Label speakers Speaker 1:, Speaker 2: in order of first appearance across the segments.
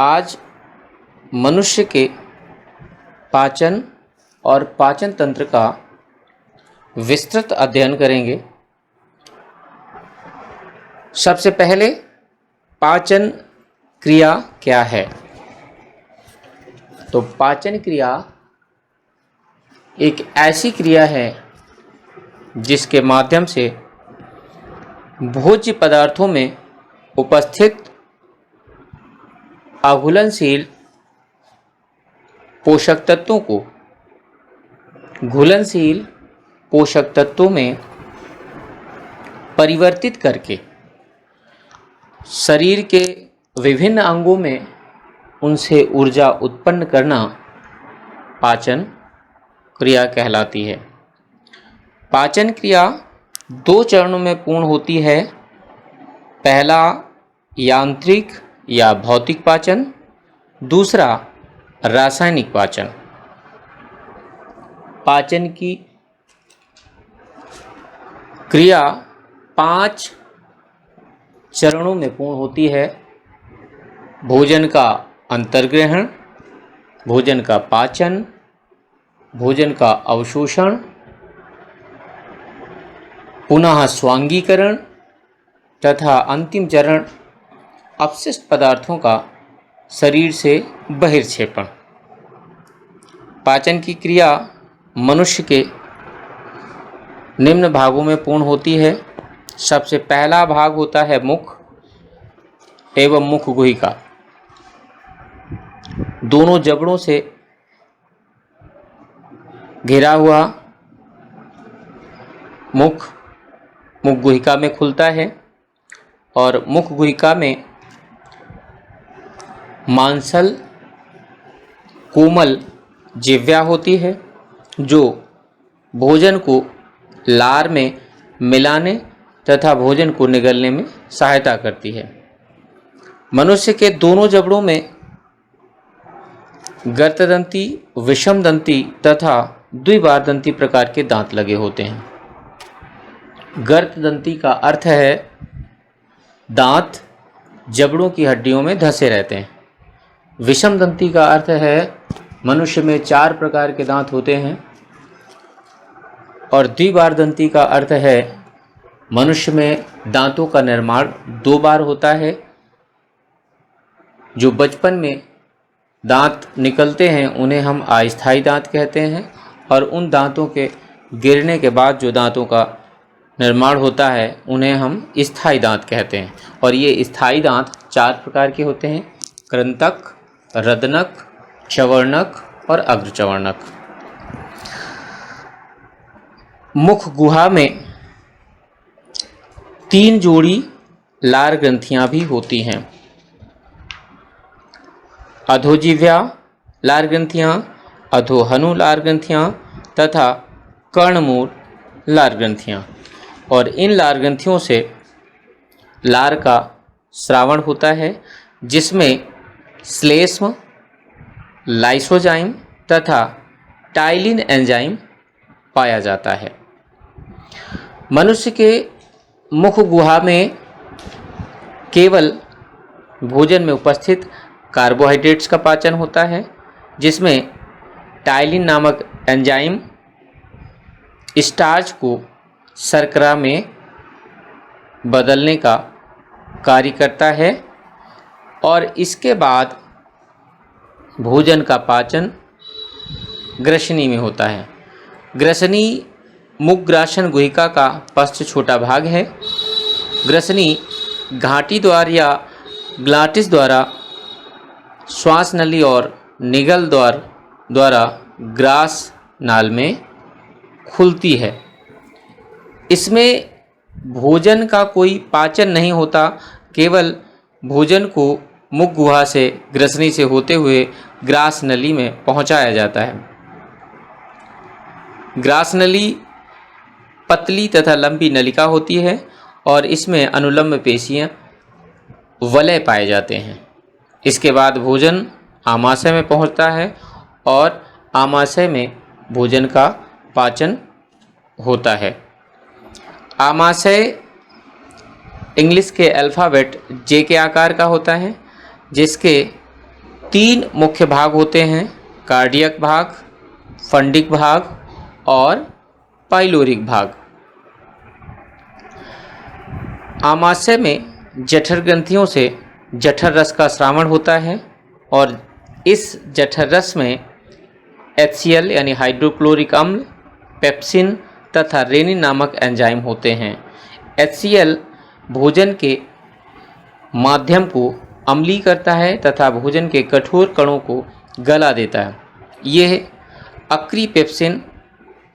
Speaker 1: आज मनुष्य के पाचन और पाचन तंत्र का विस्तृत अध्ययन करेंगे। सबसे पहले पाचन क्रिया क्या है? तो पाचन क्रिया एक ऐसी क्रिया है जिसके माध्यम से भोज्य पदार्थों में उपस्थित अघुलनशील पोषक तत्वों को घुलनशील पोषक तत्वों में परिवर्तित करके शरीर के विभिन्न अंगों में उनसे ऊर्जा उत्पन्न करना पाचन क्रिया कहलाती है। पाचन क्रिया 2 चरणों में पूर्ण होती है। पहला यांत्रिक या भौतिक पाचन, दूसरा रासायनिक पाचन। पाचन की क्रिया 5 चरणों में पूर्ण होती है। भोजन का अंतर्ग्रहण, भोजन का पाचन, भोजन का अवशोषण, पुनः स्वांगीकरण तथा अंतिम चरण अपशिष्ट पदार्थों का शरीर से बहिर्क्षेपण। पाचन की क्रिया मनुष्य के निम्न भागों में पूर्ण होती है। सबसे पहला भाग होता है मुख एवं मुख गुहिका। दोनों जबड़ों से घिरा हुआ मुख मुख गुहिका में खुलता है और मुख गुहिका में मांसल कोमल जिह्वा होती है जो भोजन को लार में मिलाने तथा भोजन को निगलने में सहायता करती है। मनुष्य के दोनों जबड़ों में गर्तदंती, विषमदंती तथा द्विबारदंती प्रकार के दांत लगे होते हैं। गर्तदंती का अर्थ है दांत जबड़ों की हड्डियों में धंसे रहते हैं। विषमदंती का अर्थ है मनुष्य में 4 प्रकार के दांत होते हैं। और द्विबारदंती का अर्थ है मनुष्य में दांतों का निर्माण 2 बार होता है। जो बचपन में दांत निकलते हैं उन्हें हम अस्थायी दांत कहते हैं और उन दांतों के गिरने के बाद जो दांतों का निर्माण होता है उन्हें हम स्थायी दांत कहते हैं। और ये स्थायी दांत 4 प्रकार के होते हैं: कृंतक, रदनक, चवर्णक और अग्रचवर्णक। मुख गुहा में 3 जोड़ी लार ग्रंथियां भी होती हैं: अधोजिह्वा लार ग्रंथियां, अधोहनु लार ग्रंथियां तथा कर्णमूल लार ग्रंथियां। और इन लार ग्रंथियों से लार का स्रावण होता है जिसमें श्लेष्म, लाइसोजाइम तथा टाइलिन एंजाइम पाया जाता है। मनुष्य के मुख गुहा में केवल भोजन में उपस्थित कार्बोहाइड्रेट्स का पाचन होता है जिसमें टाइलिन नामक एंजाइम स्टार्च को शर्करा में बदलने का कार्य करता है। और इसके बाद भोजन का पाचन ग्रसनी में होता है। ग्रसनी मुखग्रासन गुहिका का पश्च छोटा भाग है। ग्रसनी घाटी द्वार या ग्लाटिस द्वारा श्वास नली और निगल द्वारा ग्रास नाल में खुलती है। इसमें भोजन का कोई पाचन नहीं होता, केवल भोजन को मुख गुहा से ग्रसनी से होते हुए ग्रास नली में पहुंचाया जाता है। ग्रास नली पतली तथा लंबी नलिका होती है और इसमें अनुलंब पेशियां वलय पाए जाते हैं। इसके बाद भोजन आमाशय में पहुंचता है और आमाशय में भोजन का पाचन होता है। आमाशय इंग्लिश के अल्फ़ाबेट जे के आकार का होता है जिसके तीन मुख्य भाग होते हैं, कार्डियक भाग, फंडिक भाग और पाइलोरिक भाग। आमाशय में जठर ग्रंथियों से जठर रस का स्रावण होता है और इस जठर रस में HCl यानी हाइड्रोक्लोरिक अम्ल, पेप्सिन तथा रेनिन नामक एंजाइम होते हैं। HCl भोजन के माध्यम को अम्लीय करता है तथा भोजन के कठोर कणों को गला देता है। यह अक्रिय पेप्सिन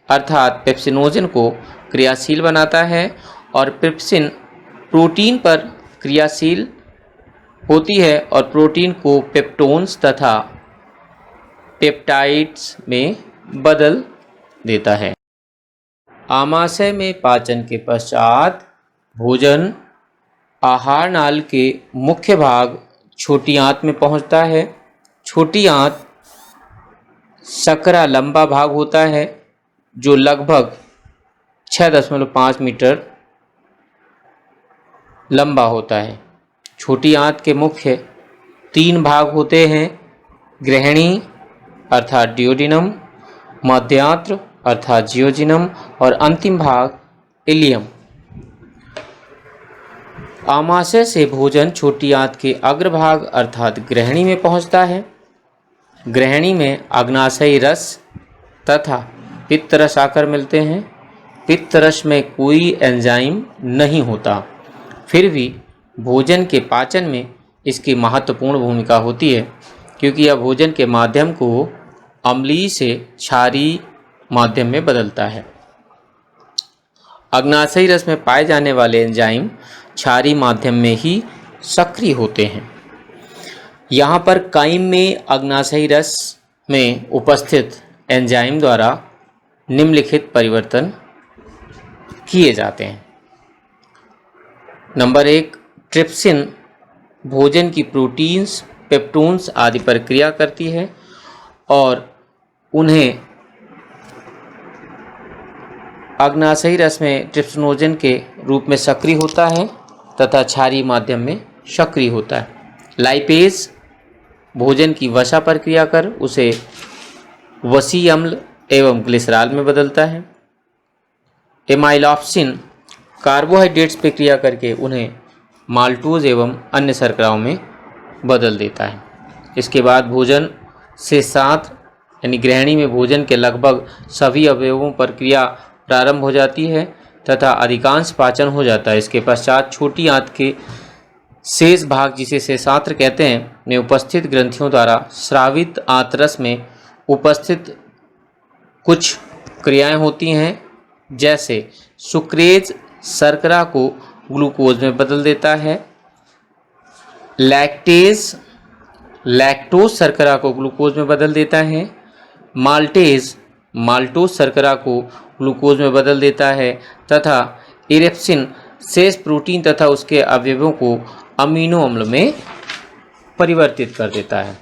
Speaker 1: अर्थात पेप्सिनोजन को क्रियाशील बनाता है और पेप्सिन प्रोटीन पर क्रियाशील होती है और प्रोटीन को पेप्टोन्स तथा पेप्टाइड्स में बदल देता है। आमाशय में पाचन के पश्चात भोजन आहार नाल के मुख्य भाग छोटी आंत में पहुंचता है। छोटी आंत सकरा लंबा भाग होता है जो लगभग 6.5 मीटर लंबा होता है। छोटी आंत के मुख्य 3 भाग होते हैं, ग्रहणी अर्थात डियोडिनम, मध्यांत्र अर्थात जियोजिनम और अंतिम भाग इलियम। आमाशय से भोजन छोटी आंत के अग्रभाग अर्थात ग्रहणी में पहुंचता है। ग्रहणी में अग्नाशयी रस तथा पित्त रस आकर मिलते हैं। पित्त रस में कोई एंजाइम नहीं होता, फिर भी भोजन के पाचन में इसकी महत्वपूर्ण भूमिका होती है क्योंकि यह भोजन के माध्यम को अम्लीय से क्षारीय माध्यम में बदलता है। अग्नाशयी रस में पाए जाने वाले एंजाइम क्षारीय माध्यम में ही सक्रिय होते हैं। यहाँ पर काइम में अग्नाशयी रस में उपस्थित एंजाइम द्वारा निम्नलिखित परिवर्तन किए जाते हैं। नंबर 1, ट्रिप्सिन भोजन की प्रोटीन्स, पेप्टोन्स आदि पर क्रिया करती है और उन्हें अग्नाशयी रस में ट्रिप्सिनोजन के रूप में सक्रिय होता है तथा क्षारीय माध्यम में सक्रिय होता है। लाइपेज भोजन की वसा पर क्रिया कर उसे वसीय अम्ल एवं ग्लिसरॉल में बदलता है। एमाइलॉप्सिन कार्बोहाइड्रेट्स पर क्रिया करके उन्हें माल्टोज एवं अन्य शर्कराओं में बदल देता है। इसके बाद भोजन से 7 यानी ग्रहणी में भोजन के लगभग सभी अवयवों पर क्रिया प्रारंभ हो जाती है तथा अधिकांश पाचन हो जाता है। इसके पश्चात छोटी आंत के शेष भाग जिसे शेषांत्र कहते हैं में उपस्थित ग्रंथियों द्वारा स्रावित आंतरस में उपस्थित कुछ क्रियाएं होती हैं, जैसे सुक्रेज शर्करा को ग्लूकोज में बदल देता है, लैक्टेज लैक्टोज शर्करा को ग्लूकोज में बदल देता है, माल्टेज माल्टोज शर्करा को ग्लूकोज में बदल देता है तथा इरेप्सिन शेष प्रोटीन तथा उसके अवयवों को अमीनो अम्ल में परिवर्तित कर देता है।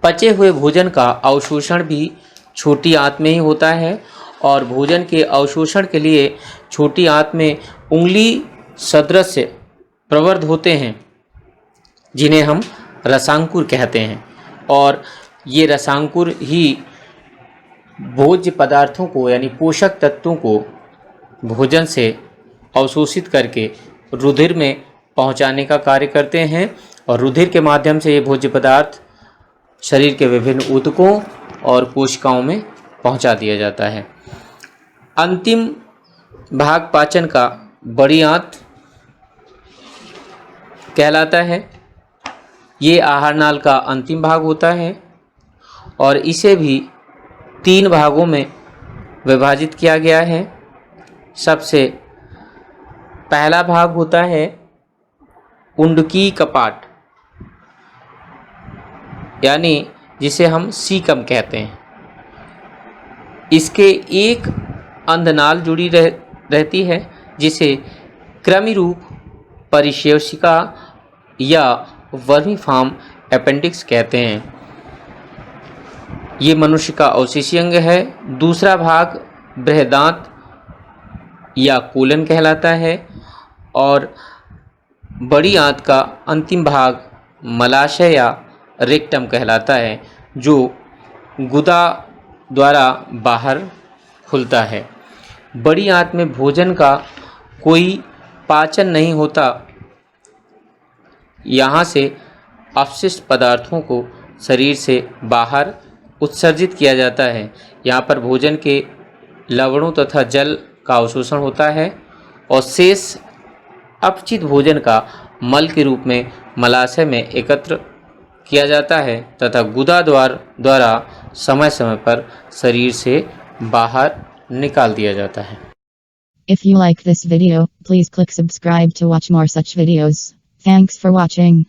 Speaker 1: पचे हुए भोजन का अवशोषण भी छोटी आंत में ही होता है और भोजन के अवशोषण के लिए छोटी आंत में उंगली सदृश प्रवर्ध होते हैं जिन्हें हम रसांकुर कहते हैं और ये रसांकुर ही भोज्य पदार्थों को यानी पोषक तत्वों को भोजन से अवशोषित करके रुधिर में पहुंचाने का कार्य करते हैं और रुधिर के माध्यम से ये भोज्य पदार्थ शरीर के विभिन्न ऊतकों और कोशिकाओं में पहुंचा दिया जाता है। अंतिम भाग पाचन का बड़ी आंत कहलाता है। ये आहार नाल का अंतिम भाग होता है और इसे भी 3 भागों में विभाजित किया गया है। सबसे पहला भाग होता है उंडकी कपाट, यानी जिसे हम सीकम कहते हैं। इसके एक अंधनाल जुड़ी रहती है जिसे कृमि रूप परिशेषिका या वर्मीफॉर्म अपेंडिक्स कहते हैं। ये मनुष्य का अवशेषीय अंग है। दूसरा भाग बृहदांत या कोलन कहलाता है और बड़ी आंत का अंतिम भाग मलाशय या रेक्टम कहलाता है, जो गुदा द्वारा बाहर खुलता है। बड़ी आंत में भोजन का कोई पाचन नहीं होता। यहाँ से अपशिष्ट पदार्थों को शरीर से बाहर उत्सर्जित किया जाता है। यहाँ पर भोजन के लवणों तथा जल का अवशोषण होता है और शेष अपचित भोजन का मल के रूप में मलाशय में एकत्र किया जाता है तथा गुदा द्वारा समय समय पर शरीर से बाहर निकाल दिया जाता है।
Speaker 2: If you like this video, please click subscribe to watch more such videos. Thanks for watching.